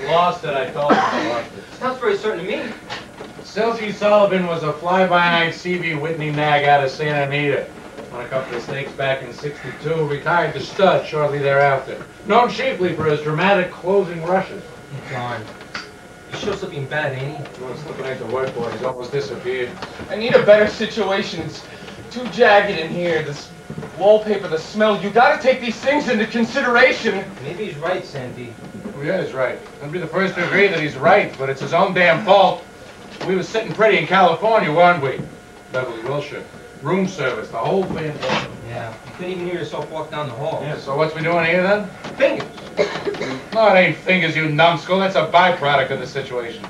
Lost it, I told you I lost it. Sounds very certain to me. Silky Sullivan was a fly-by-night CV Whitney nag out of Santa Anita. Won a couple of stakes back in '62, retired to stud shortly thereafter. Known chiefly for his dramatic closing rushes. Darn. He sure looking bad, ain't he? Well, it's looking like the word for it. He's almost disappeared. I need a better situation. It's too jagged in here. This wallpaper, the smell. You gotta take these things into consideration. Maybe he's right, Santee. Well, yeah, he's right. I'd be the first to agree that he's right, but it's his own damn fault. We was sitting pretty in California, weren't we? Beverly Wilshire. Room service, the whole thing. Yeah, you couldn't even hear yourself walk down the hall. Yeah, so what's we doing here then? Fingers. No, it ain't fingers, you numbskull. That's a byproduct of the situation.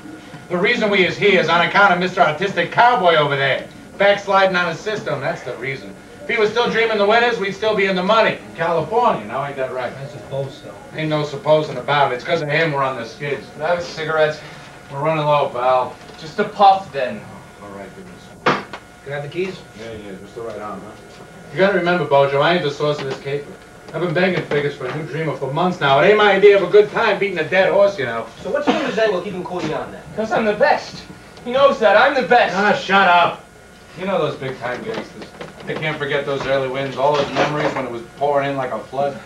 The reason we is here is on account of Mr. Artistic Cowboy over there. Backsliding on his system, that's the reason. If he was still dreaming the winners, we'd still be in the money. In California, now ain't that right? I suppose so. Ain't no supposing about it. It's because of him we're on the skids. Can I have a cigarette? We're running low, pal. Just a puff, then. All right, goodness. Can I have the keys? Yeah, just the right arm, huh? You gotta remember, Beaujo, I ain't the source of this caper. I've been begging figures for a new dreamer for months now. It ain't my idea of a good time beating a dead horse, you know. So what's your angle keeping Cody on that? Because I'm the best. He knows that. I'm the best. Ah, shut up. You know those big-time gangsters. They can't forget those early wins, all those memories when it was pouring in like a flood.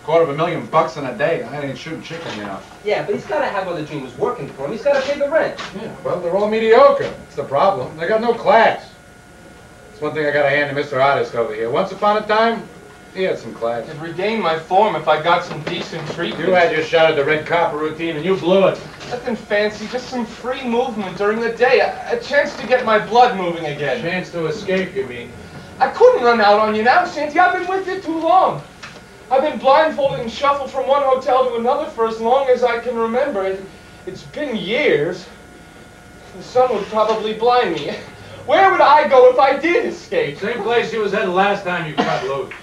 $250,000 in a day. I ain't shooting chicken, you know. Yeah, but he's got to have other dreamers working for him. He's got to pay the rent. Yeah, well, they're all mediocre. That's the problem. They got no class. It's one thing I gotta hand to Mr. Artist over here. Once upon a time, he had some class. I'd regain my form if I got some decent treatment. You had your shot at the red carpet routine and you blew it. Nothing fancy, just some free movement during the day. A chance to get my blood moving again. Chance to escape, you mean? I couldn't run out on you now, Santee. I've been with you too long. I've been blindfolded and shuffled from one hotel to another for as long as I can remember. It's been years. The sun would probably blind me. Where would I go if I did escape? Same place you was at the last time you cut loose.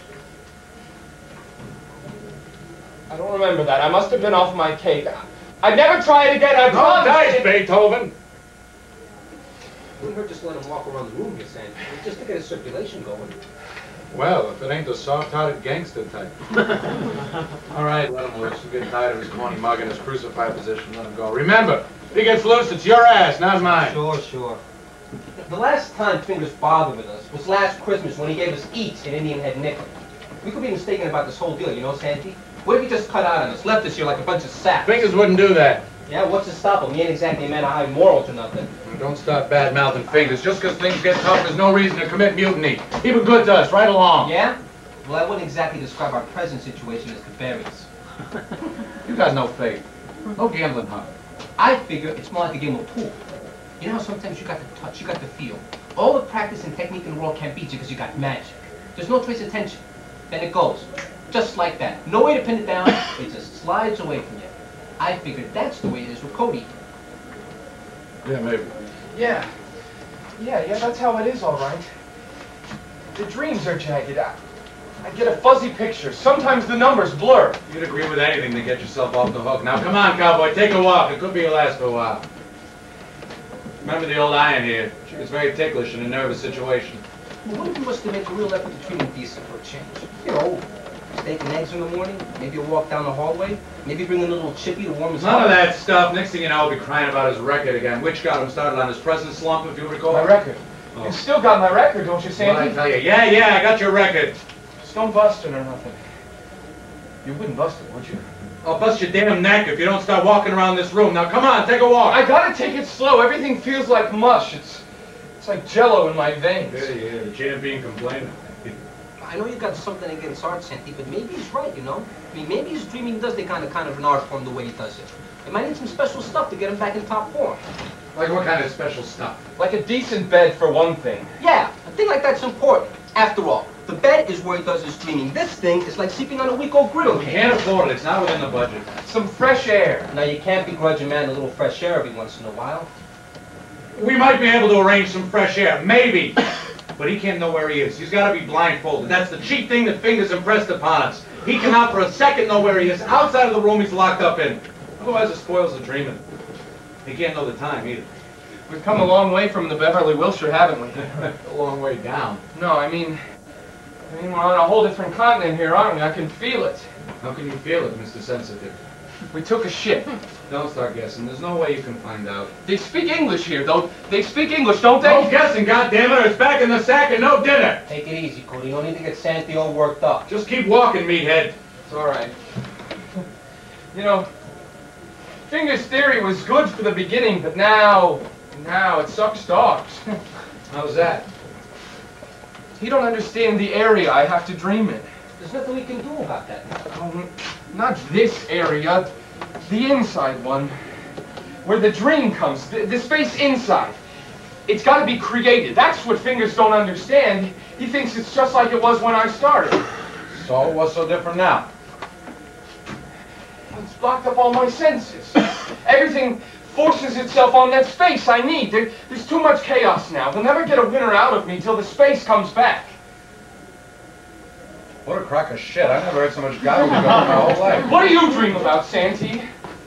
I don't remember that. I must have been off my cake. I'd never try it again. I promise. No dice, Beethoven. Wouldn't hurt just to let him walk around the room here, Santee. Just to get his circulation going. Well, if it ain't the soft-hearted gangster type. All right, let him loose. I'm getting tired of his corny mug and his crucified position. Let him go. Remember, if he gets loose, it's your ass, not mine. Sure. The last time Fingers bothered with us was last Christmas when he gave us eats in Indian Head Nickel. We could be mistaken about this whole deal, you know, Santee? What if he just cut out on us, left us here like a bunch of saps? Fingers wouldn't do that. Yeah, what's to stop him? He ain't exactly a man of high morals or nothing. Don't start bad-mouthing Fingers. Just because things get tough, there's no reason to commit mutiny. He been good to us, right along. Yeah? Well, I wouldn't exactly describe our present situation as nefarious. You got no faith. No gambling, huh? I figure it's more like a game of pool. You know how sometimes you got the touch, you got the feel. All the practice and technique in the world can't beat you because you got magic. There's no trace of tension. Then it goes. Just like that. No way to pin it down. It just slides away from you. I figured that's the way it is with Cody. Yeah, maybe. Yeah, that's how it is, all right. The dreams are jagged. I get a fuzzy picture. Sometimes the numbers blur. You'd agree with anything to get yourself off the hook. Now, come on, cowboy, take a walk. It could be your last for a while. Remember the old iron here. She gets very ticklish in a nervous situation. Well, what if you was to make a real effort to treat him decent for a change? You know, steak and eggs in the morning, maybe a walk down the hallway, maybe bring in a little chippy to warm his None heart. of that stuff. Next thing you know, I'll be crying about his record again, which got him started on his present slump, if you recall. My record. Oh. You still got my record, don't you, Santee? What'd I tell you? Yeah, I got your record. Just don't bust it or nothing. You wouldn't bust it, would you? I'll bust your damn neck if you don't start walking around this room. Now, come on, take a walk. I gotta take it slow. Everything feels like mush. It's like jello in my veins. Yeah, the champion complaining. I know you got something against art, Santee, but maybe he's right, you know? I mean, maybe his dreaming does take kind of an art form the way he does it. It might need some special stuff to get him back in top form. Like what kind of special stuff? Like a decent bed, for one thing. Yeah, a thing like that's important. After all, the bed is where he does his dreaming. This thing is like sleeping on a week-old griddle. We can't afford it. It's not within the budget. Some fresh air. Now, you can't begrudge a man a little fresh air every once in a while. We might be able to arrange some fresh air, maybe. But he can't know where he is. He's got to be blindfolded. That's the cheap thing that Fingers impressed upon us. He cannot for a second know where he is outside of the room he's locked up in. Otherwise it spoils the dreaming. He can't know the time either. We've come a long way from the Beverly Wilshire, haven't we? A long way down. No, I mean we're on a whole different continent here, aren't we? I can feel it. How can you feel it, Mr. Sensitive? We took a ship. Don't start guessing. There's no way you can find out. They speak English here, though. They speak English, don't they? No guessing, goddammit, or it's back in the sack and no dinner. Take it easy, Cody. No need to get Santee all worked up. Just keep walking, meathead. It's all right. You know, Finger's theory was good for the beginning, but now it sucks dogs. How's that? He don't understand the area I have to dream in. There's nothing we can do about that. Not this area, the inside one, where the dream comes, the space inside. It's got to be created. That's what Fingers don't understand. He thinks it's just like it was when I started. So, what's so different now? It's blocked up all my senses. Everything forces itself on that space I need. There's too much chaos now. They'll never get a winner out of me till the space comes back. What a crock of shit. I've never heard so much gobbledygook in my whole life. What do you dream about, Santee?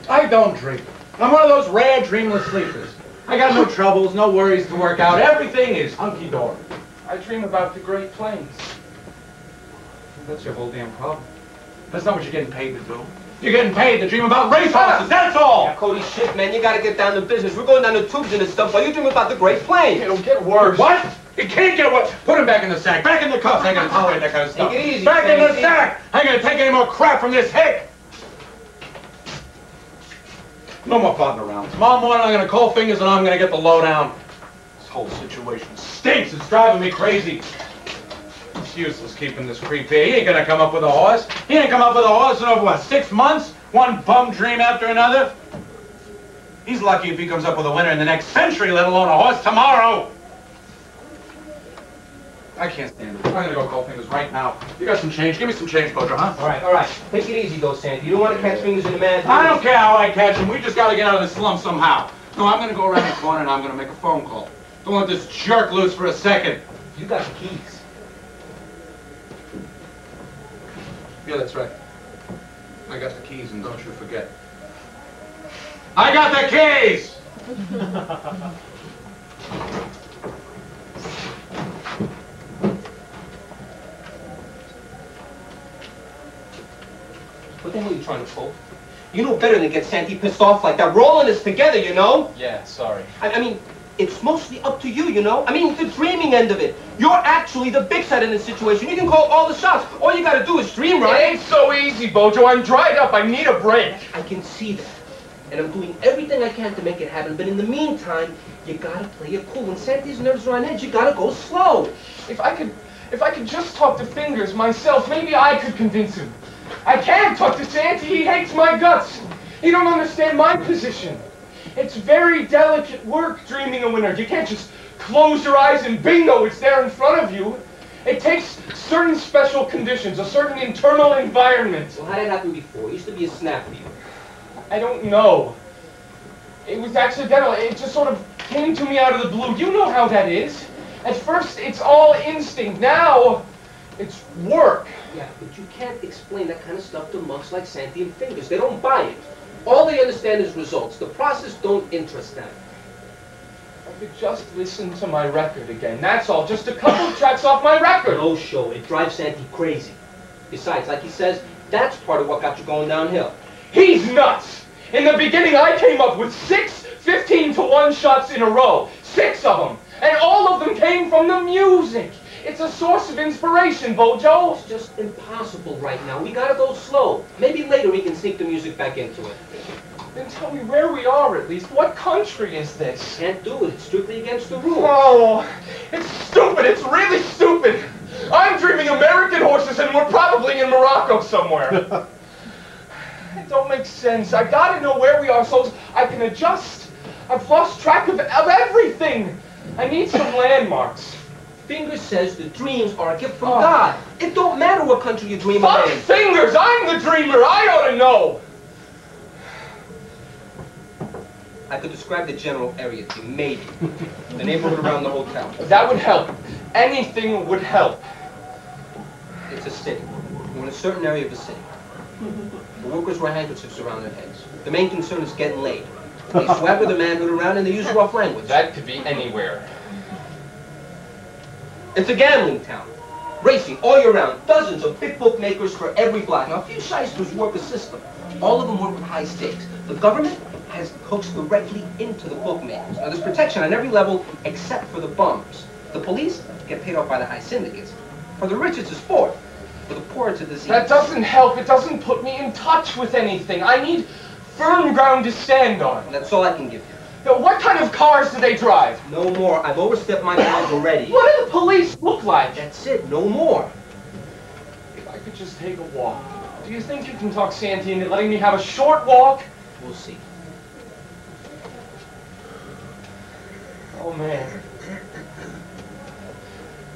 I don't dream. I'm one of those rare dreamless sleepers. I got no troubles, no worries to work out. Everything is hunky-dory. I dream about the Great Plains. That's your whole damn problem. That's not what you're getting paid to do. You're getting paid to dream about racehorses, that's all! Yeah, Cody, shit, man, you gotta get down to business. We're going down the tubes and this stuff while you dream about the Great Plains. It'll get worse. What? It can't get worse. Put him back in the sack. Back in the cuffs. I ain't gonna tolerate that kind of stuff. Take it easy, back in the Santee. sack. I ain't gonna take any more crap from this hick. No more farting around. Tomorrow morning I'm gonna call Fingers and I'm gonna get the lowdown. This whole situation stinks. It's driving me crazy. It's useless keeping this creep here. He ain't gonna come up with a horse. He ain't come up with a horse in over, what, 6 months? One bum dream after another? He's lucky if he comes up with a winner in the next century, let alone a horse tomorrow. I can't stand it. I'm gonna go call Fingers right now. You got some change? Give me some change, Beaujo, huh? All right. Take it easy, though, Santee. You don't want to catch Fingers in the man. I don't care how I catch him. We just gotta get out of this slump somehow. No, I'm gonna go around the corner and I'm gonna make a phone call. Don't let this jerk loose for a second. You got the keys. Yeah, that's right. I got the keys, and don't you forget. I got the keys! What the hell are you trying to pull? You know better than to get Santee pissed off like that. We're all in this together, you know? Yeah, sorry. I mean, it's mostly up to you, you know? I mean, the dreaming end of it. You're actually the big side in this situation. You can call all the shots. All you gotta do is dream, It right? ain't so easy, Beaujo. I'm dried up. I need a break. I can see that. And I'm doing everything I can to make it happen. But in the meantime, you gotta play it cool. When Santee's nerves are on edge, you gotta go slow. If I could just talk to Fingers myself, maybe I could convince him. I can't talk to Santee. He hates my guts. He don't understand my position. It's very delicate work dreaming a winner. You can't just close your eyes and bingo, it's there in front of you. It takes certain special conditions, a certain internal environment. Well, how did it happen before? It used to be a snap for you. I don't know. It was accidental. It just sort of came to me out of the blue. You know how that is. At first, it's all instinct. Now, it's work. Yeah, but you can't explain that kind of stuff to monks like Santee and Fingers. They don't buy it. All they understand is results. The process don't interest them. I could just listen to my record again. That's all. Just a couple of tracks off my record. No show. It drives Santee crazy. Besides, like he says, that's part of what got you going downhill. He's nuts. In the beginning, I came up with 6 15-to-1 shots in a row. 6 of them. And all of them came from the music. It's a source of inspiration, Beaujo. It's just impossible right now. We gotta go slow. Maybe later we can sneak the music back into it. Then tell me where we are, at least. What country is this? Can't do it. It's strictly against the rules. Oh, it's stupid. It's really stupid. I'm dreaming American horses, and we're probably in Morocco somewhere. It don't make sense. I gotta know where we are so I can adjust. I've lost track of everything. I need some landmarks. Fingers says the dreams are a gift from God. It don't matter what country you dream Fuck of in. Fingers! I'm the dreamer! I ought to know! I could describe the general area to you, maybe. The neighborhood around the hotel. That would help. Anything would help. It's a city. We're in a certain area of the city. The workers wear handkerchiefs around their heads. The main concern is getting laid. They swagger the manhood around and they use rough language. That could be anywhere. It's a gambling town. Racing all year round. Dozens of big bookmakers for every block. Now, a few shysters work a system. All of them work with high stakes. The government has hooks directly into the bookmakers. Now, there's protection on every level except for the bums. The police get paid off by the high syndicates. For the rich, it's a sport. For the poor, it's a disease. That doesn't help. It doesn't put me in touch with anything. I need firm ground to stand on. That's all I can give you. Now, what kind of cars do they drive? No more. I've overstepped my bounds already. What do the police look like? That's it. No more. If I could just take a walk. Do you think you can talk Santee into letting me have a short walk? We'll see. Oh, man.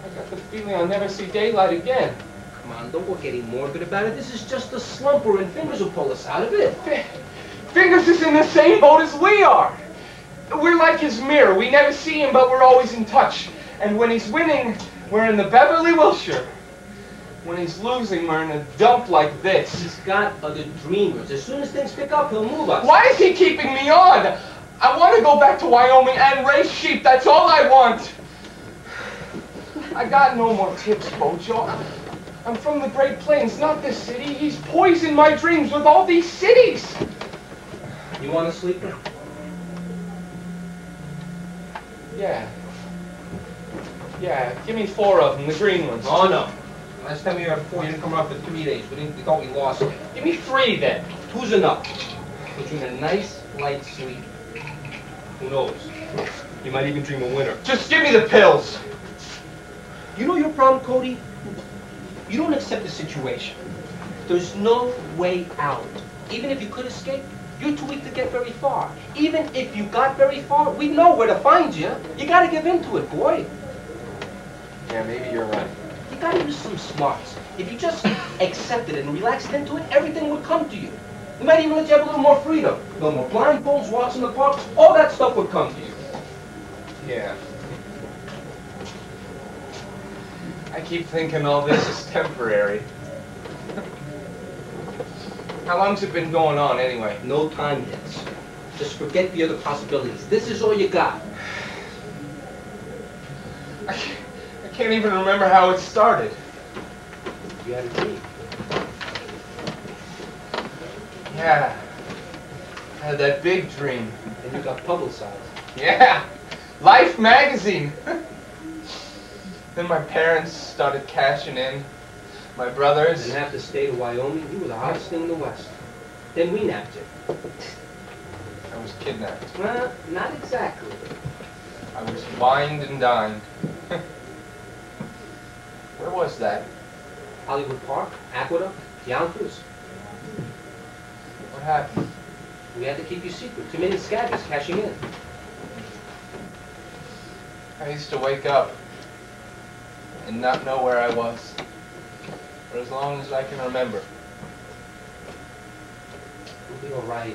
I got the feeling I'll never see daylight again. Come on, don't look any morbid about it. This is just a slumper, and Fingers will pull us out of it. Fingers is in the same boat as we are. We're like his mirror. We never see him, but we're always in touch. And when he's winning, we're in the Beverly Wilshire. When he's losing, we're in a dump like this. He's got other dreamers. As soon as things pick up, he'll move us. Why is he keeping me on? I want to go back to Wyoming and raise sheep. That's all I want. I got no more tips, Beaujo. I'm from the Great Plains, not this city. He's poisoned my dreams with all these cities. You want a sleeper? Yeah. Yeah, give me 4 of them, the green ones. Oh, no. Last time we were at 4, you didn't come around for 3 days. We thought we lost it. Give me 3 then. 2's enough. Put you in a nice, light sleep. Who knows? You might even dream of winter. Just give me the pills. You know your problem, Cody? You don't accept the situation. There's no way out. Even if you could escape, you're too weak to get very far. Even if you got very far, we know where to find you. You gotta give in to it, boy. Yeah, maybe you're right. You gotta use some smarts. If you just accepted it and relaxed into it, everything would come to you. We might even let you have a little more freedom. No more blindfolds, walks in the park, all that stuff would come to you. Yeah. I keep thinking all this is temporary. How long's it been going on, anyway? No time yet. Just forget the other possibilities. This is all you got. I can't even remember how it started. You had a dream. Yeah. I had that big dream. And you got publicized. Yeah. Life magazine. Then my parents started cashing in. My brothers. And after the state of Wyoming, you were the hottest thing in the West. Then we nabbed you. I was kidnapped. Well, not exactly. I was wined and dined. Where was that? Hollywood Park, Aqueduct, Yonkers. What happened? We had to keep you secret. Too many scabbies cashing in. I used to wake up and not know where I was for as long as I can remember. We'll be all right.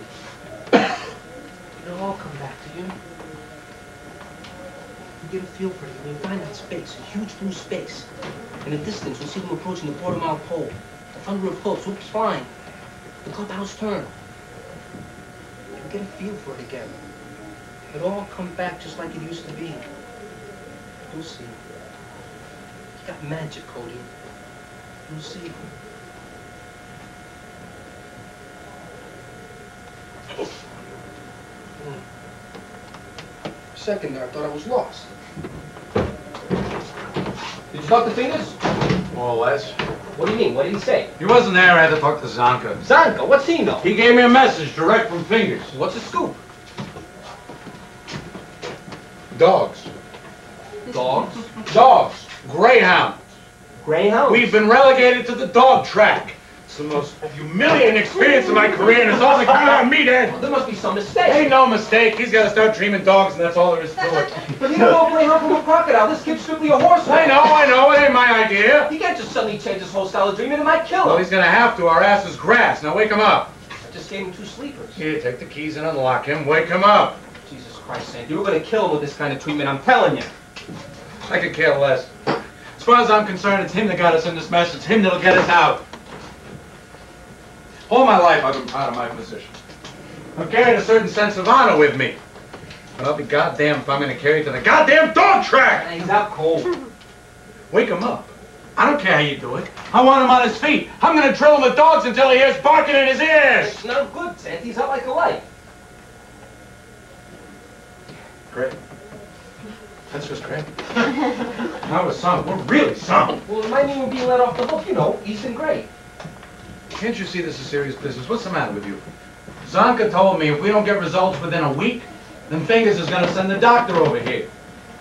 It'll all come back to you. You get a feel for it. You'll find that space, a huge blue space. In the distance, we'll see them approaching the quarter-mile pole. The thunder of hoofs, whoops flying. The clubhouse turn. You'll get a feel for it again. It'll all come back just like it used to be. You'll see. You got magic, Cody. You'll see. For a second there, I thought I was lost. Did you talk to Fingers? More or less. What do you mean? What did he say? He wasn't there. I had to talk to Zonka. Zanka, what's he know? He gave me a message direct from Fingers. What's the scoop? Dogs. Dogs? Dogs. Greyhounds. Greyhounds? We've been relegated to the dog track. It's the most humiliating experience of my career, and it's all the good on me, Dad. Well, there must be some mistake. Ain't no mistake. He's got to start dreaming dogs, and that's all there is to it. But you don't know a greyhound from a crocodile. This kid's strictly a horse. I know. It ain't my idea. He can't just suddenly change his whole style of dreaming. It might kill him. Well, he's going to have to. Our ass is grass. Now wake him up. I just gave him 2 sleepers. Here, take the keys and unlock him. Wake him up. Jesus Christ, Santee. We're going to kill him with this kind of treatment, I'm telling you. I could care less. As far as I'm concerned, it's him that got us in this mess. It's him that'll get us out. All my life, I've been proud of my position. I've carried a certain sense of honor with me. But I'll be goddamn if I'm going to carry it to the goddamn dog track! He's out cold. Wake him up. I don't care how you do it. I want him on his feet. I'm going to drill him with dogs until he hears barking in his ears. It's not good, Santee. He's not like a light. Great. That's just great. Now we're some. We're really some. Well, it might even be let off the hook, you know. Easton Gray. Can't you see this is serious business? What's the matter with you? Zonka told me if we don't get results within a week, then Fingers is going to send the doctor over here.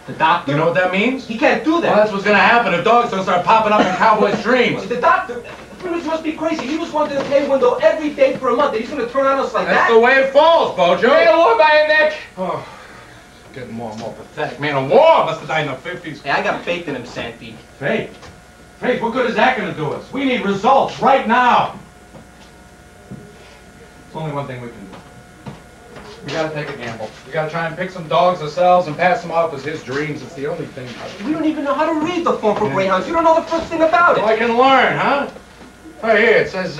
The doctor? You know what that means? He can't do that. Well, that's what's going to happen if dogs don't start popping up in cowboys' dreams. The doctor, Fingers must be crazy. He was wanting to pay window every day for a month, and he's going to turn on us like that? That's the way it falls, Beaujo. Hey, war by neck. Oh, getting more and more pathetic. Man, a war must have died in the 50s. Hey, I got faith in him, Santee. Faith? Faith, what good is that going to do us? We need results right now. There's only one thing we can do. We gotta take a gamble. We gotta try and pick some dogs ourselves and pass them off as his dreams. It's the only thing. We don't even know how to read the form for greyhounds. You don't know the first thing about it. Well, I can learn, huh? Right here, it says,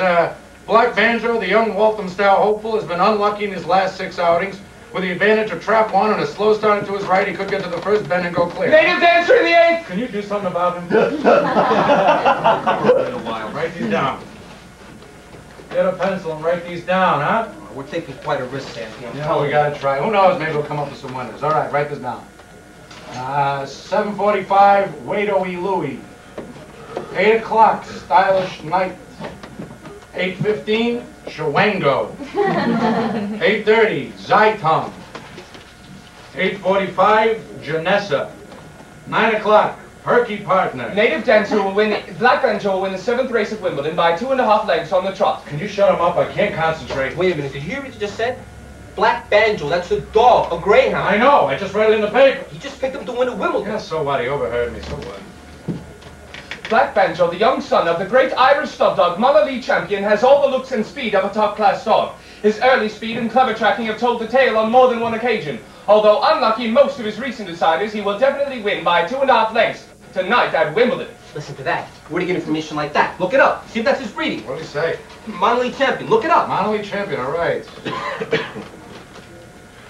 Black Banjo, the young Waltham-style hopeful, has been unlucky in his last 6 outings. With the advantage of trap 1 and a slow start to his right, he could get to the first bend and go clear. Native dancer in the 8th. Can you do something about him? In a while. Write these down. Get a pencil and write these down, huh? We're taking quite a risk, Santee. Yeah, we gotta try. Who knows? Maybe we'll come up with some winners. All right, write this down. 7:45, Wado E. Louie. 8 o'clock, Stylish Night. 8:15, Shawango. 8:30, Zaitung. 8:45, Janessa. 9 o'clock, Perky Partner. Native dancer will win. Black Banjo will win the 7th race at Wimbledon by 2.5 lengths on the trot. Can you shut him up? I can't concentrate. Wait a minute. Did you hear what you just said? Black Banjo. That's a dog, a greyhound. I know. I just read it in the paper. He just picked him to win at Wimbledon. Yeah, so what? He overheard me. So what? Black Banjo, the young son of the great Irish stud dog Mulla Lee champion, has all the looks and speed of a top-class dog. His early speed and clever tracking have told the tale on more than one occasion. Although unlucky in most of his recent deciders, he will definitely win by 2.5 lengths tonight at Wimbledon. Listen to that. Where do you get information like that? Look it up. See if that's his breeding. What do you say? Monolith champion. Look it up. Monolith champion, all right.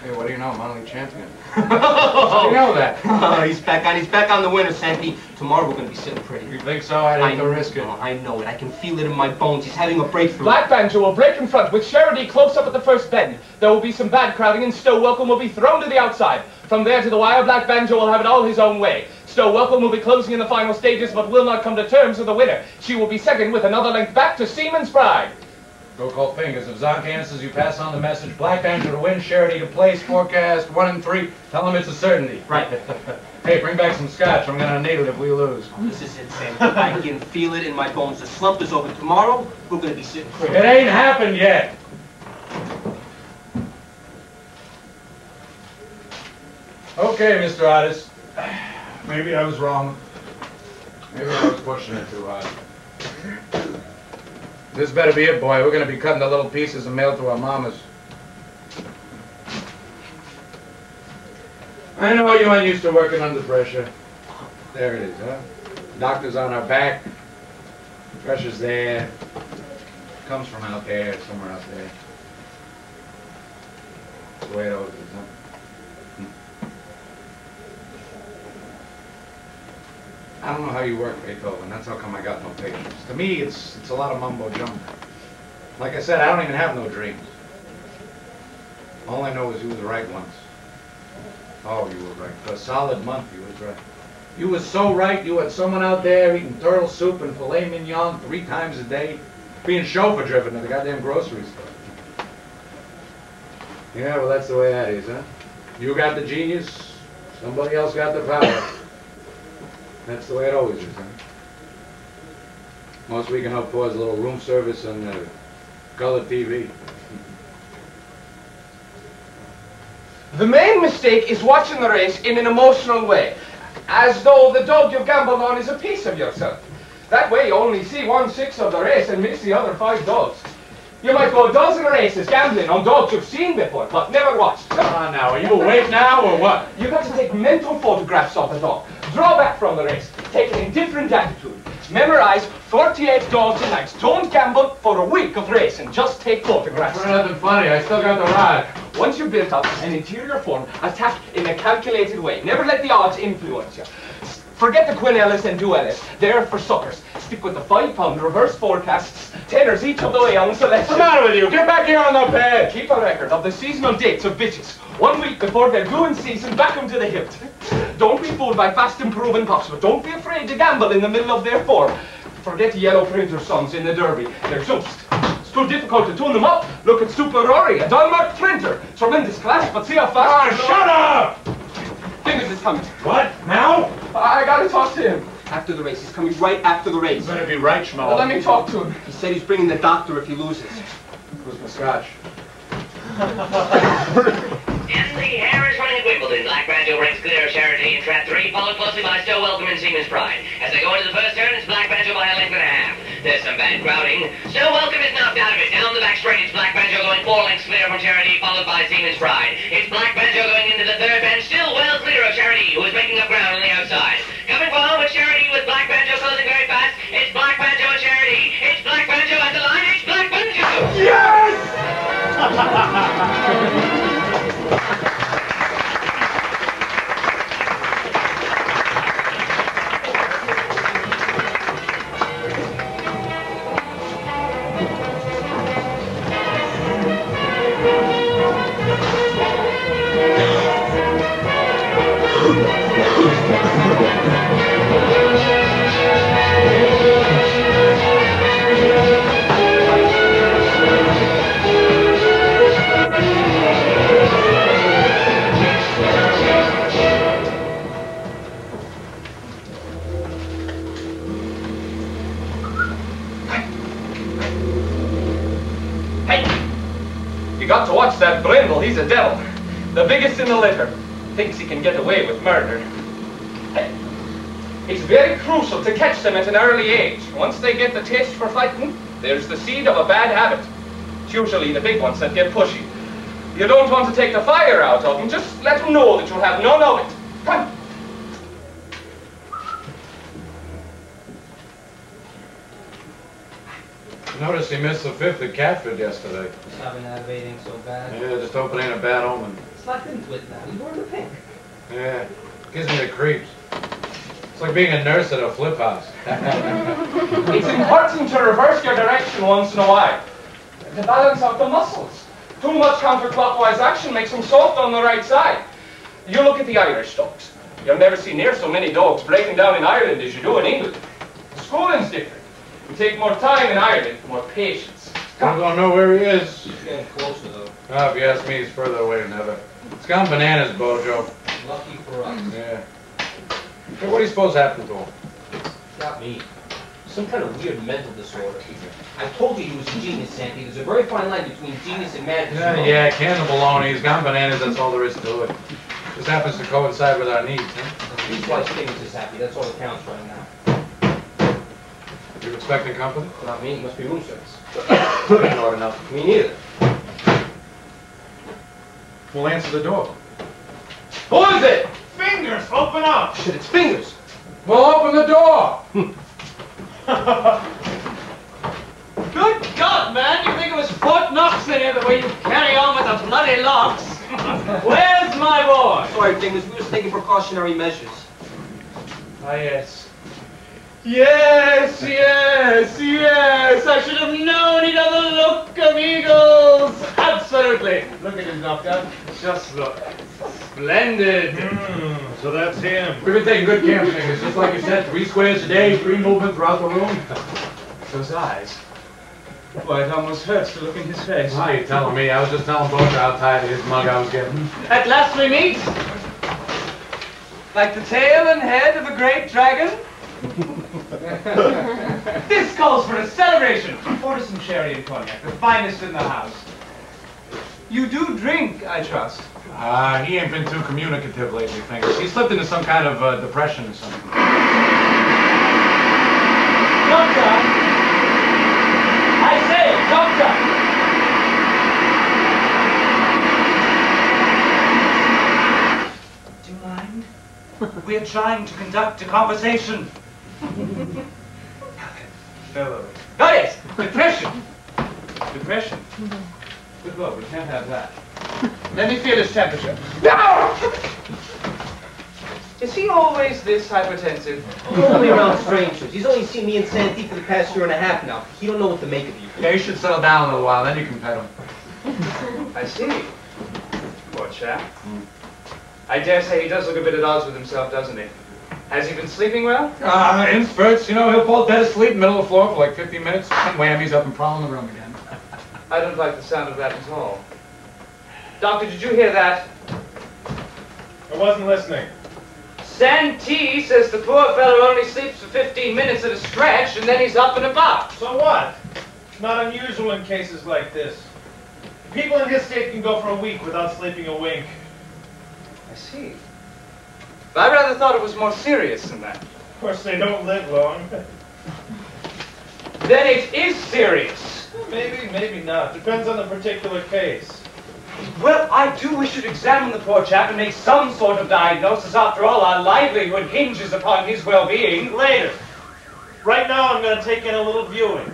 Hey, what do you know, Monolith champion? How do you know that? He's back on the winner, Santee. Tomorrow we're going to be sitting pretty. You think so? I'd hate to risk it. I know it. I can feel it in my bones. He's having a breakthrough. Black Banjo will break in front with Shepard close up at the first bend. There will be some bad crowding and Stowe Welcome will be thrown to the outside. From there to the wire, Black Banjo will have it all his own way. Stowe Welcome will be closing in the final stages but will not come to terms with the winner. She will be second with another length back to Seaman's Pride. Go call Fingers. If Zonk answers, you pass on the message. Black Banjo to win, Charity to place, forecast 1 and 3. Tell him it's a certainty. Right. Hey, bring back some scotch. I'm gonna need it if we lose. This is it, Santee. I can feel it in my bones. The slump is over. Tomorrow, we're going to be sitting pretty. It ain't happened yet. Okay, Mr. Otis. Maybe I was wrong. Maybe I was pushing it too hard. This better be it, boy. We're going to be cutting the little pieces and mail to our mamas. I know you ain't used to working under pressure. There it is, huh? Doctor's on our back. Pressure's there. Comes from out there, somewhere out there. That's the way it always is, huh? I don't know how you work, Beethoven. That's how come I got no patience. To me, it's a lot of mumbo jumbo. Like I said, I don't even have no dreams. All I know is you was right once. Oh, you were right. For a solid month, you was right. You was so right. You had someone out there eating turtle soup and filet mignon 3 times a day, being chauffeur driven to the goddamn grocery store. Yeah, well, that's the way that is, huh? You got the genius. Somebody else got the power. That's the way it always is, huh? Most we can hope for is a little room service and color TV. The main mistake is watching the race in an emotional way, as though the dog you've gambled on is a piece of yourself. That way you only see 1/6 of the race and miss the other 5 dogs. You might go a dozen races gambling on dogs you've seen before, but never watched. Come on now, are you awake now or what? You've got to take mental photographs of the dog. Draw back from the race. Take an indifferent attitude. Memorize 48 dogs a night. Don't gamble for a week of race and just take photographs. That's nothing funny. I still got the rod. Once you've built up an interior form, attack in a calculated way. Never let the odds influence you. Forget the quinellas and duellas. They're for suckers. Stick with the 5-pound reverse forecasts. Tenors each of the way on selection. What's the matter with you? Get back here on the bed. Keep a record of the seasonal dates of bitches. 1 week before they're due in season, back them to the hilt. Don't be fooled by fast improving pops, but don't be afraid to gamble in the middle of their form. Forget the yellow printer songs in the derby. They're just. It's too difficult to tune them up. Look at Superori, a Dunmark printer. Tremendous class, but see how fast... Shut up! Fingers is coming. What? Now? I gotta talk to him. After the race. He's coming right after the race. You better be right, Schmo. Let me talk to him. He said he's bringing the doctor if he loses. Where's my scotch? And the hare is running at Wimbledon. Black Banjo breaks clear of Charity in trap 3, followed closely by Still Welcome and Seaman's Pride. As they go into the first turn, it's Black Banjo by a length and a half. There's some bad crowding. Still Welcome is knocked out of it. Down the back straight, it's Black Banjo going 4 lengths clear from Charity, followed by Seaman's Pride. It's Black Banjo going into the third bend, still well clear of Charity, who is making up ground on the outside. Coming for home with Charity with Black Banjo closing very fast. It's Black Banjo and Charity. It's Black Banjo at the line. It's Black Banjo. Yes! You got to watch that Brindle. He's a devil. The biggest in the litter. Thinks he can get away with murder. It's very crucial to catch them at an early age. Once they get the taste for fighting, there's the seed of a bad habit. It's usually the big ones that get pushy. You don't want to take the fire out of them. Just let them know that you'll have none of it. Come. Notice he missed the 5th at Catford yesterday. I've been aggravating so bad. Yeah, just hope it ain't a bad omen. Slapped into it now. He's wearing the pink. Yeah, gives me the creeps. It's like being a nurse at a flip house. It's important to reverse your direction once in a while. To balance out the muscles. Too much counterclockwise action makes them soft on the right side. You look at the Irish dogs. You'll never see near so many dogs breaking down in Ireland as you do in England. The schooling's different. You take more time in Ireland, more patience. I don't know where he is. He's getting closer, though. Oh, if you ask me, he's further away than ever. It's gone bananas, Beaujo. Lucky for us. Yeah. Hey, what do you suppose happened to him? Not me. Some kind of weird mental disorder. I told you he was a genius, Santee. There's a very fine line between genius and madness. Yeah, can of baloney. He's gone bananas, that's all there is to it. Just happens to coincide with our needs, huh? At least why Stevens is happy. That's all that counts right now. You expecting company? Not me. It must be room service. Or nothing. Me neither. We'll answer the door. Who is it? Fingers, open up! Shit, it's Fingers. Well, open the door! Good God, man! You think it was Fort Knox in here the way you carry on with the bloody locks? Where's my boy? Sorry, Fingers. We were taking precautionary measures. Ah, yes. Yes, yes, yes! I should have known he'd have the look of eagles! Absolutely! Look at him, Doctor. Just look. Splendid! So that's him. We've been taking good care of Fingers, just like you said, 3 squares a day, free movement throughout the room. Those eyes. Why, it almost hurts to look in his face. Why are you telling me? I was just telling Beaujo how tired of his mug I was getting. At last we meet! Like the tail and head of a great dragon? This calls for a celebration! Order some sherry and cognac, the finest in the house. You do drink, I trust. He ain't been too communicative lately, Fingers. He slipped into some kind of depression or something. Doctor! I say, doctor! Do you mind? We're trying to conduct a conversation. Fellow. Oh yes, depression. Depression. Good Lord, we can't have that. Let me feel his temperature. Is he always this hypertensive? Only around strangers. He's only seen me and Santee for the past year and a half now. He don't know what to make of you. Yeah, you should settle down a little while, then you can pet him. I see. Poor chap. I dare say he does look a bit at odds with himself, doesn't he? Has he been sleeping well? In spurts, you know, he'll fall dead asleep in the middle of the floor for like 15 minutes, and wham, he's up and prowling the room again. I don't like the sound of that at all. Doctor, did you hear that? I wasn't listening. Santee says the poor fellow only sleeps for 15 minutes at a stretch, and then he's up and about. So what? It's not unusual in cases like this. People in his state can go for a week without sleeping a wink. I see. But I rather thought it was more serious than that. Of course, they don't live long. Then it is serious. Maybe, maybe not. Depends on the particular case. Well, I do wish you'd examine the poor chap and make some sort of diagnosis. After all, our livelihood hinges upon his well-being. Later. Right now, I'm going to take in a little viewing.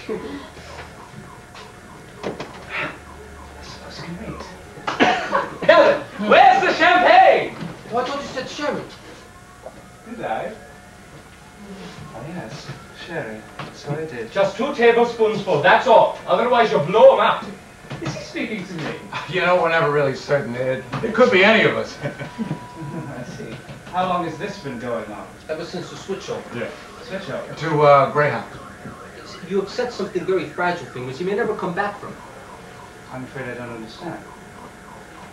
This looks great. Helen, where's the champagne? Oh, I thought you said sherry. Did I? Oh, yes. Sherry. So I did. Just 2 tablespoonsful, that's all. Otherwise, you'll blow him out. Is he speaking to me? You know, we're never really certain. It could be any of us. I see. How long has this been going on? Ever since the switch over. Yeah. Switch over. To Greyhound. You upset something very fragile, Fingers. He may never come back from it. I'm afraid I don't understand.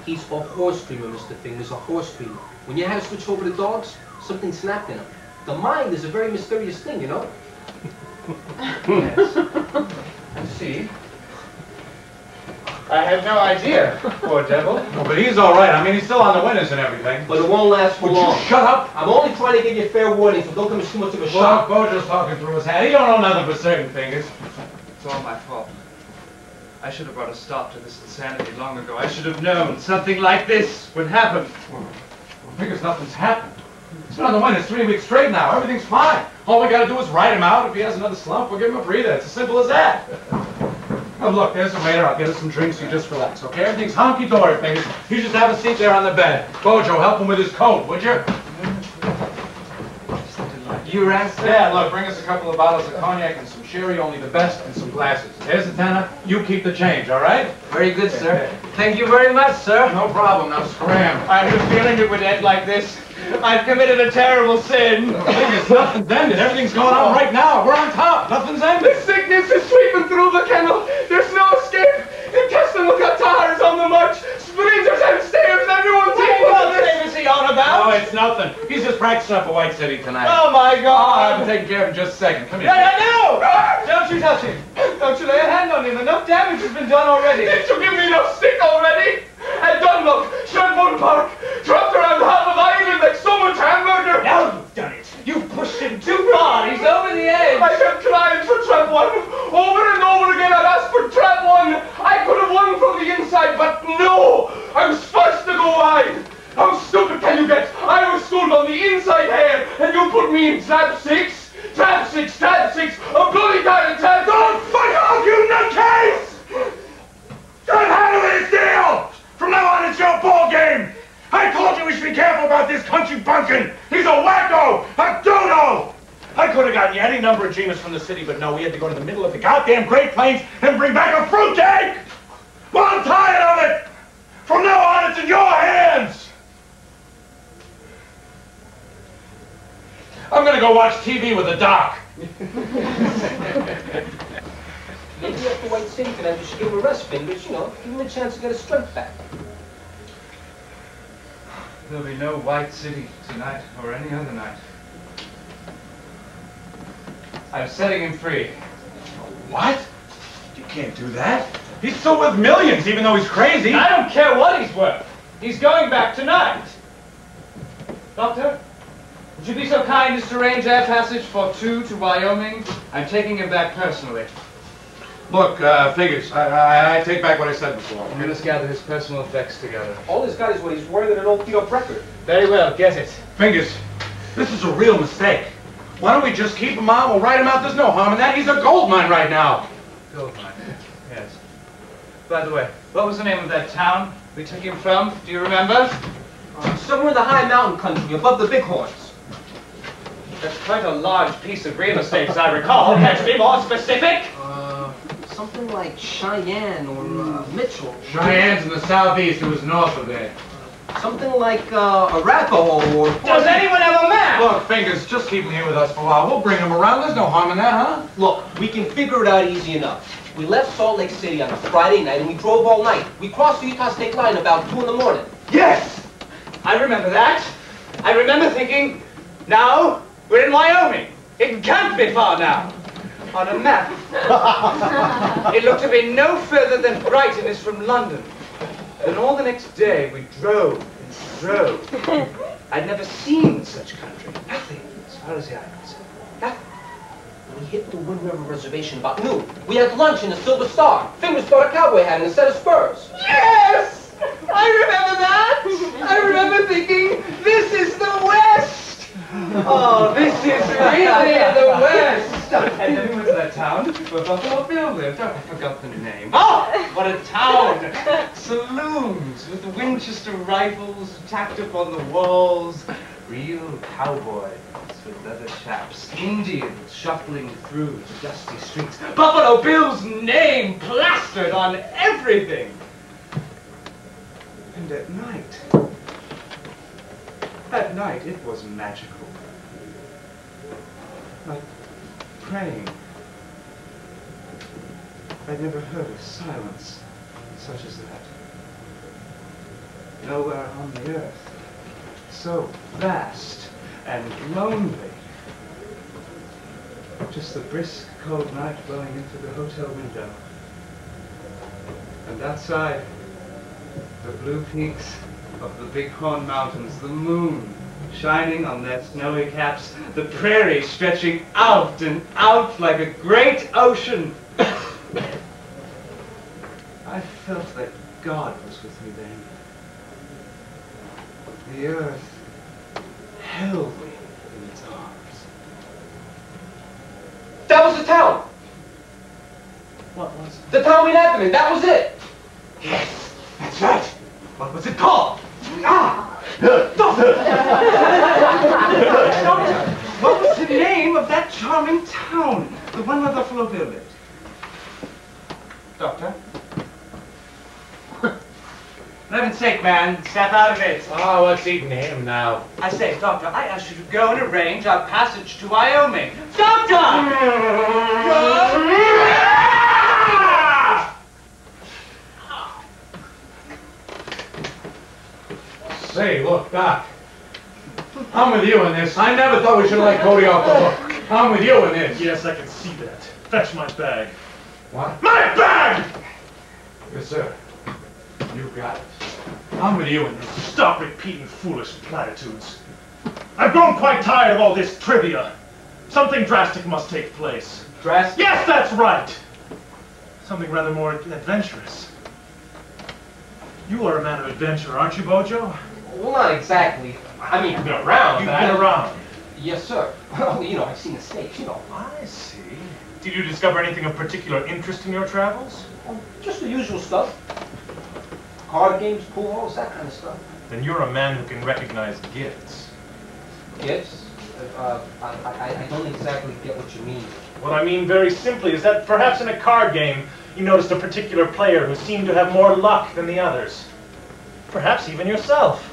He's a horse dreamer, Mr. Fingers, a horse dreamer. When you had to switch over to dogs, something snapped in him. The mind is a very mysterious thing, you know? Yes. I see. I had no idea, poor devil. Oh, but he's all right. I mean, he's still on the winners and everything. But it won't last for Would long. you shut up? I'm only trying to give you fair warning, so don't come as too much of a Well, shock. Beaujo's talking through his hat. He don't know nothing for certain, Fingers. It's all my fault. I should have brought a stop to this insanity long ago. I should have known something like this would happen. Well, Fingers, nothing's happened. He's been on the winners 3 weeks straight now. Everything's fine. All we gotta do is write him out. If he has another slump, we'll give him a breather. It's as simple as that. Oh, look, there's the waiter. I'll get us some drinks so you just relax, okay? Everything's honky-dory, Fingers. You just have a seat there on the bed. Beaujo, help him with his coat, would you? You answer? Yeah, look, bring us a couple of bottles of cognac and some sherry, only the best, and some glasses. There's the tenner. You keep the change, all right? Very good, sir. Thank you very much, sir. No problem. Now scram. I have a feeling it would end like this. I've committed a terrible sin. Fingers, nothing's ended. Everything's going on right now. We're on top. Nothing's ended. The sickness is sweeping through the kennel. There's no escape. Intestinal catarrh is on the march. Splinters and stairs. Everyone's eating on this. What is he on about? Oh, it's nothing. He's just practicing up a White City tonight. Oh, my God. I'm taking care of him in just a second. Come here. No! Don't you touch him. Don't you lay a hand on him. Enough damage has been done already. Did you give me enough stick already? At Dunlop, Shepard Park, dropped around half of Ireland like someone's hamburger. Now you've done it. You've pushed him too far. He's over the edge. I kept trying for trap 1. Over and over again I've asked for trap 1. I could have won from the inside, but no. I was forced to go wide. How stupid can you get? I was schooled on the inside here, and you put me in trap 6. Trap 6, trap 6. A bloody diamond trap. Don't fuck off, you nutcase! Don't handle this deal! From now on, it's your ball game! I told you we should be careful about this country bumpkin! He's a wacko! A dodo! I could have gotten you any number of dreamers from the city, but no, we had to go to the middle of the goddamn Great Plains and bring back a fruitcake! Well, I'm tired of it! From now on, it's in your hands! I'm gonna go watch TV with the doc. Maybe after White City tonight, you should give him a rest, Fingers. You know, give him a chance to get his strength back. There'll be no White City tonight or any other night. I'm setting him free. What? You can't do that. He's still worth millions, even though he's crazy. I don't care what he's worth. He's going back tonight. Doctor, would you be so kind as to arrange air passage for 2 to Wyoming? I'm taking him back personally. Look, Fingers, I take back what I said before. Let us gather his personal effects together. All he's got is what he's worth in an old beat-up record. Very well, get it. Fingers, this is a real mistake. Why don't we just keep him on? We'll write him out. There's no harm in that. He's a gold mine right now. Gold mine. Yes. By the way, what was the name of that town we took him from? Do you remember? Oh, somewhere in the high mountain country, above the bighorns. That's quite a large piece of real estate, as I recall. Can't you be more specific? Something like Cheyenne or Mitchell. Cheyenne's in the southeast. It was north of there. Something like Arapahoe or... Does anyone have a map? Look, Fingers, just keep him here with us for a while. We'll bring him around. There's no harm in that, huh? Look, we can figure it out easy enough. We left Salt Lake City on a Friday night and we drove all night. We crossed the Utah State line about 2 in the morning. Yes! I remember that. I remember thinking, now we're in Wyoming. It can't be far now. On a map. It looked to be no further than Brighton is from London. Then all the next day we drove and drove. I'd never seen such country. Nothing as far as the eye could see. Nothing. We hit the Wind River Reservation about noon. We had lunch in the Silver Star. Fingers bought a cowboy hat and a set of spurs. Yes! I remember that! I remember thinking, this is the West! Oh, this is really the West! And then we went to that town where Buffalo Bill lived. Oh, I forgot the name. Oh, what a town! Saloons with the Winchester rifles tacked up on the walls. Real cowboys with leather chaps. Indians shuffling through the dusty streets. Buffalo Bill's name plastered on everything. And at night it was magical. Like praying. I'd never heard of silence such as that. Nowhere on the earth so vast and lonely. Just the brisk, cold night blowing into the hotel window. And outside, the blue peaks of the Bighorn Mountains, the moon shining on their snowy caps, the prairie stretching out and out like a great ocean. I felt that God was with me then. The earth held me in its arms. That was the town. What was it? The town we had them in. That was it. Yes, that's right. What was it called? What was the name of that charming town? The one where Buffalo Bill lived? Doctor? For heaven's sake, man, step out of it. Oh, what's eating him now? I say, Doctor, I asked you to go and arrange our passage to Wyoming. Doctor! Say, look, Doc. I'm with you in this. I never thought we should let Cody off the hook. I'm with you in this. Yes, I can see that. Fetch my bag. What? My bag! Yes, sir. You got it. I'm with you in this. Stop repeating foolish platitudes. I've grown quite tired of all this trivia. Something drastic must take place. Drastic? Yes, that's right! Something rather more adventurous. You are a man of adventure, aren't you, Beaujo? Well, not exactly. I mean, You've been around. You've been around. Yes, sir. Well, you know, I've seen the States, you know. I see. Did you discover anything of particular interest in your travels? Oh, just the usual stuff. Card games, pool halls, that kind of stuff. Then you're a man who can recognize gifts. Gifts? I don't exactly get what you mean. What I mean very simply is that perhaps in a card game, you noticed a particular player who seemed to have more luck than the others. Perhaps even yourself.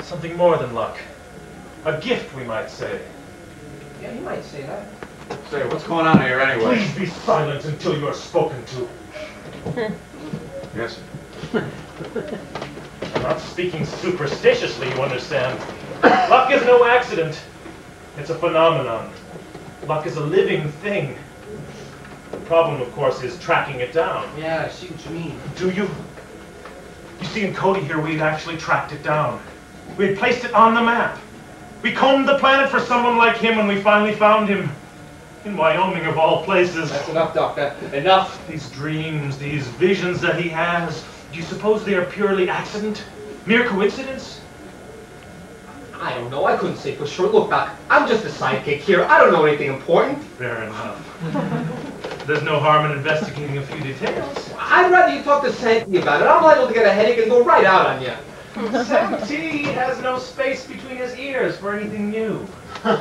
Something more than luck. A gift, we might say. Yeah, you might say that. Say, what's going on here anyway? Please be silent until you are spoken to. Yes, sir. I'm not speaking superstitiously, you understand. Luck is no accident. It's a phenomenon. Luck is a living thing. The problem, of course, is tracking it down. Yeah, I see what you mean. Do you? You see, in Cody here, we had actually tracked it down. We had placed it on the map. We combed the planet for someone like him, and we finally found him. In Wyoming, of all places. That's enough, Doctor. Enough. These dreams, these visions that he has, do you suppose they are purely accident? Mere coincidence? I don't know. I couldn't say for sure. Look, Doc, I'm just a sidekick here. I don't know anything important. Fair enough. There's no harm in investigating a few details. I'd rather you talk to Santee about it. I'm liable to get a headache and go right out on you. Santee has no space between his ears for anything new. I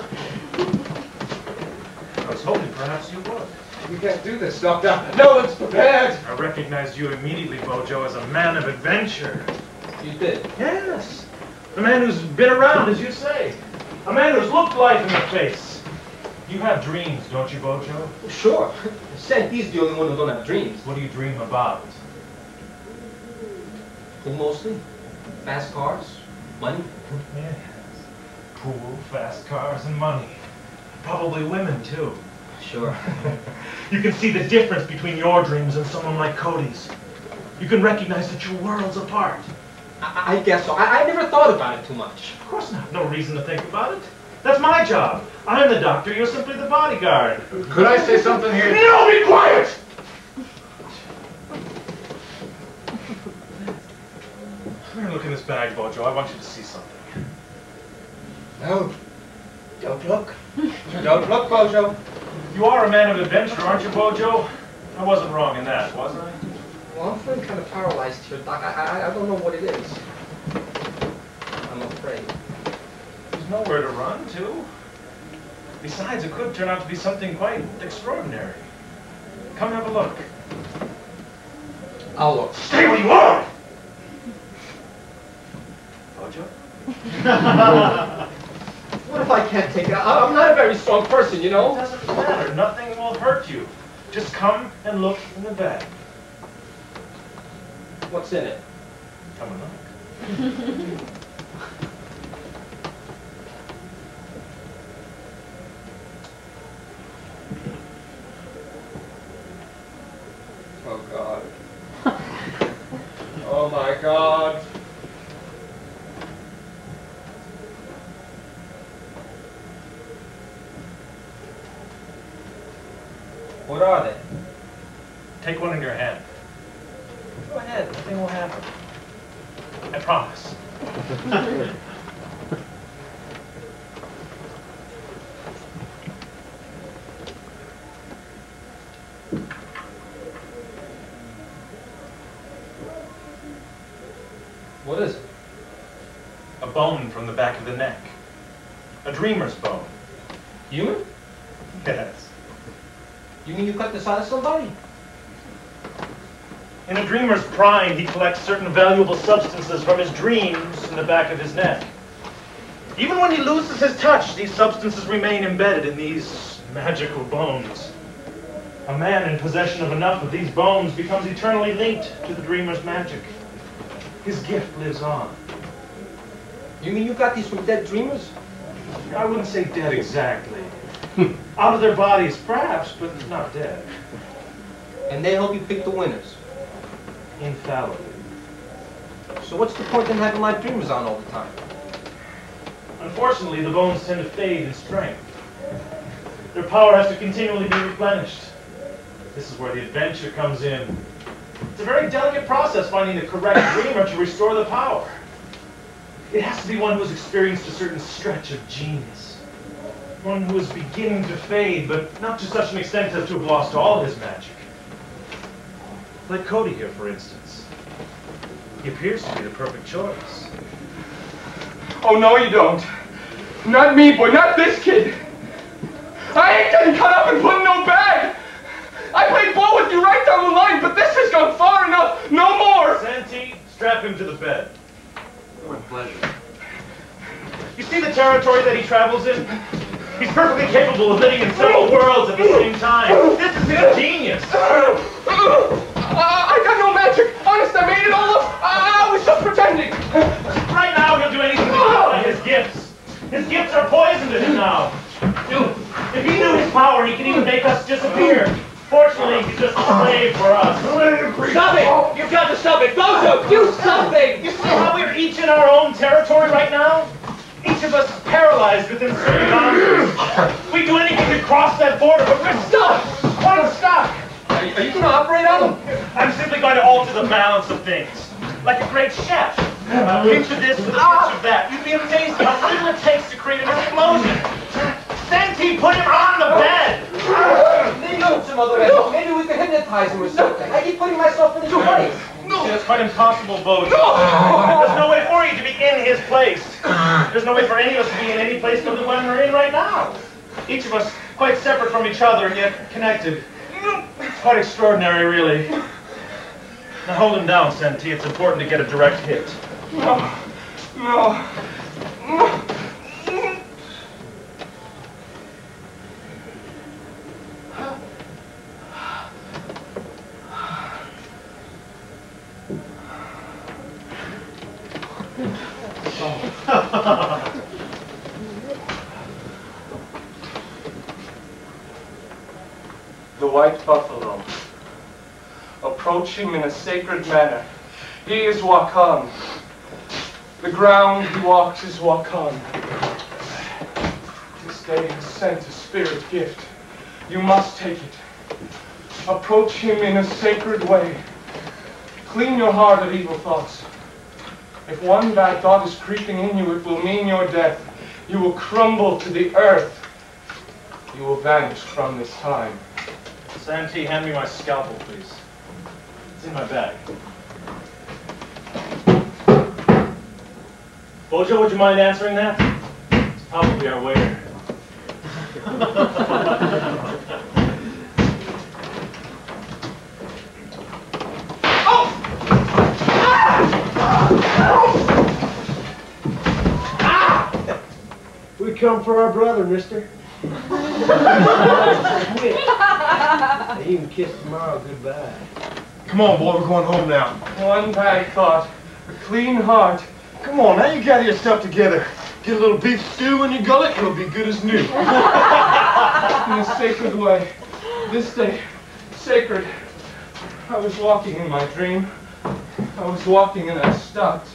was hoping perhaps you would. We can't do this, Doctor. No one's prepared. I recognized you immediately, Beaujo, as a man of adventure. You did? Yes. A man who's been around, as you say. A man who's looked life in the face. You have dreams, don't you, Beaujo? Sure. Santee's the only one who don't have dreams. What do you dream about? Pool mostly. Fast cars. Money. Yes. Pool, fast cars, and money. Probably women, too. Sure. You can see the difference between your dreams and someone like Cody's. You can recognize that you're worlds apart. I guess so. I never thought about it too much. Of course not. No reason to think about it. That's my job. I'm the doctor. You're simply the bodyguard. Could I say something here? No, be quiet! Come here and look in this bag, Beaujo. I want you to see something. No. Don't look. Don't look, Beaujo. You are a man of adventure, aren't you, Beaujo? I wasn't wrong in that, was I? Well, I'm feeling kind of paralyzed here, Doc. I don't know what it is. I'm afraid. There's nowhere to run to. Besides, it could turn out to be something quite extraordinary. Come have a look. I'll look. Stay where you are! Beaujo? What if I can't take it? I'm not a very strong person, you It know? doesn't matter. Nothing will hurt you. Just come and look in the bag. What's in it? Come and look. Oh, God. Oh, my God. What are they? Take one in your hand. Go ahead. Nothing will happen. I promise. What is it? A bone from the back of the neck. A dreamer's bone. Human? Yes. You mean you cut this out of somebody? In a dreamer's prime, he collects certain valuable substances from his dreams in the back of his neck. Even when he loses his touch, these substances remain embedded in these magical bones. A man in possession of enough of these bones becomes eternally linked to the dreamer's magic. His gift lives on. You mean you got these from dead dreamers? I wouldn't say dead exactly. Out of their bodies, perhaps, but not dead. And they help you pick the winners. Infallibly. So what's the point in having live dreamers on all the time? Unfortunately, the bones tend to fade in strength. Their power has to continually be replenished. This is where the adventure comes in. It's a very delicate process finding the correct dreamer to restore the power. It has to be one who has experienced a certain stretch of genius. One who is beginning to fade, but not to such an extent as to have lost all his magic. Like Cody here, for instance. He appears to be the perfect choice. Oh, no, you don't. Not me, boy. Not this kid. I ain't getting cut up and put in no bag. I played ball with you right down the line, but this has gone far enough. No more. Santee, strap him to the bed. With pleasure. You see the territory that he travels in? He's perfectly capable of living in several worlds at the same time. This is his genius. I got no magic. Honest, I made it all up. I was just pretending. Right now, he'll do anything to gratify his gifts. His gifts are poison to him now. Dude, if he knew his power, he could even make us disappear. Fortunately, he's just a slave for us. Stop it! You've got to stop it! Beaujo, do something! You see how we're each in our own territory right now? Each of us is paralyzed within certain boundaries. We do anything to cross that border, but we're stuck. Quite stuck. Are you going to operate on them? I'm simply going to alter the balance of things. Like a great chef. A pinch of this with a pinch of that. You'd be amazed how little it takes to create an explosion. Santee, put him on the bed. Maybe do it some other way. Maybe we could hypnotize him or something. I keep putting myself in his place. See, that's quite impossible, Beaujo. There's no way for you to be in his place. There's no way for any of us to be in any place other than one we're in right now. Each of us quite separate from each other and yet connected. It's quite extraordinary, really. Now hold him down, Santee. It's important to get a direct hit. No. The white buffalo. Approach him in a sacred manner. He is Wakan. The ground he walks is Wakan. This day has sent a spirit gift. You must take it. Approach him in a sacred way. Clean your heart of evil thoughts. If one bad thought is creeping in you, it will mean your death. You will crumble to the earth. You will vanish from this time. Santee, hand me my scalpel, please. It's in my bag. Beaujo, would you mind answering that? It's probably our waiter. We come for our brother, mister. You can kiss tomorrow goodbye. Come on, boy, we're going home now. One bad thought, a clean heart. Come on, now you gather yourself together. Get a little beef stew in your gullet, it'll be good as new. In a sacred way. This day, sacred. I was walking in my dream. I was walking and I stopped.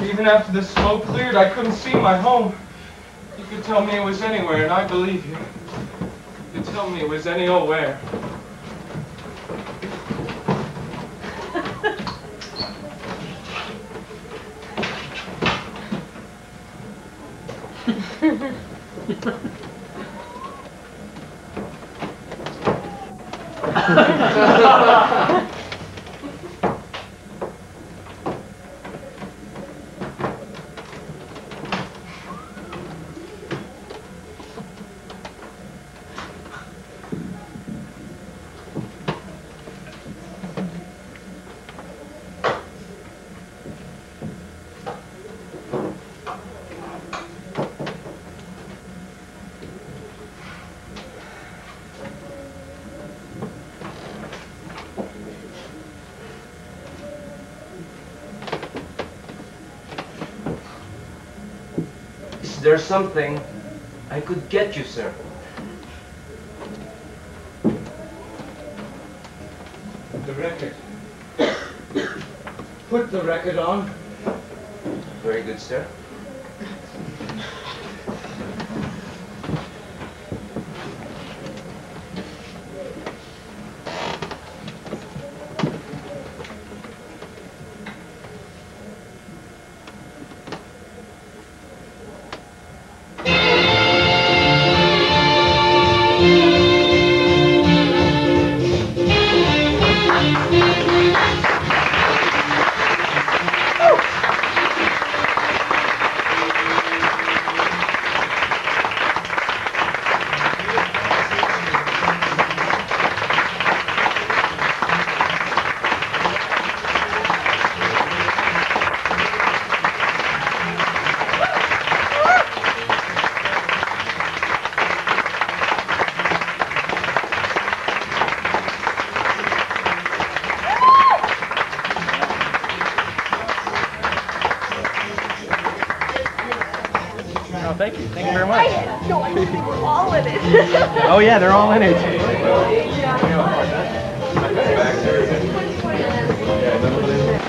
Even after the smoke cleared, I couldn't see my home. You could tell me it was anywhere, and I believe you. You could tell me it was any old where. There's something I could get you, sir. The record. Put the record on. Very good, sir. Thank you. Thank you very much. No, I think we're all in it. Oh yeah, they're all in it. Yeah.